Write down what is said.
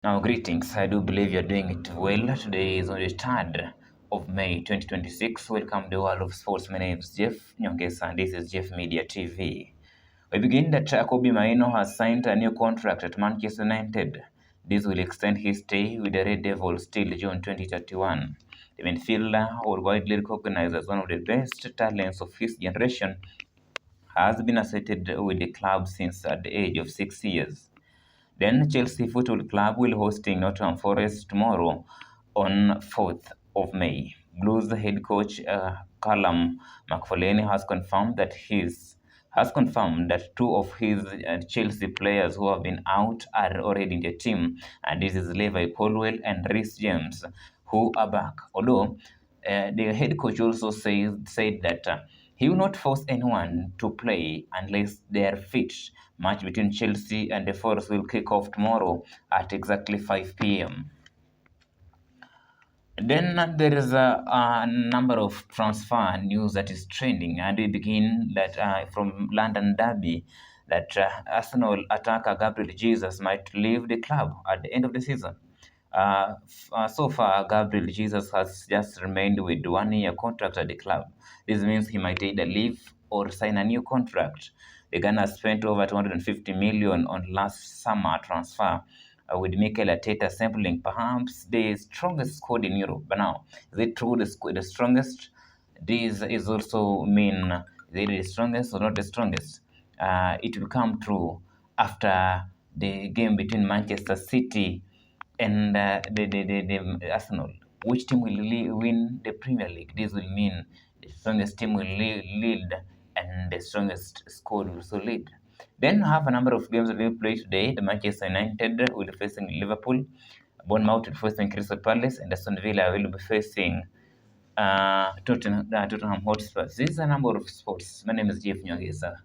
Now, greetings. I do believe you're doing it well. Today is on the 3rd of May 2026. Welcome to the world of sports. My name is Jeff Nyongesa, and this is Jeff Media TV. We begin that Kobe Maino has signed a new contract at Manchester United. This will extend his stay with the Red Devils till June 2031. The midfielder, widely recognized as one of the best talents of his generation, has been associated with the club since at the age of 6 years. Then Chelsea Football Club will hosting Nottingham Forest tomorrow on 4th of May. Blues head coach Callum McFarlane has confirmed that two of his Chelsea players who have been out are already in the team, and this is Levi Colwell and Reece James, who are back. Although the head coach also said that he will not force anyone to play unless they are fit. Match between Chelsea and the Forest will kick off tomorrow at exactly 5 p.m. Then there is a number of transfer news that is trending, and we begin that from London Derby that Arsenal attacker Gabriel Jesus might leave the club at the end of the season. So far, Gabriel Jesus has just remained with 1 year contract at the club. This means he might either leave or sign a new contract. The Ghana spent over 250 million on last summer transfer with Mikel Arteta assembling perhaps the strongest squad in Europe. But now, is it true the strongest? This is also mean is it the strongest or not the strongest? It will come true after the game between Manchester City and the Arsenal. Which team will win the Premier League? This will mean the strongest team will lead and the strongest squad will also lead. Then have a number of games that will play today. The Manchester United will be facing Liverpool, Bournemouth will be facing Crystal Palace, and Aston Villa will be facing Tottenham Hotspur. This is a number of sports. My name is Jeff Nyongesa.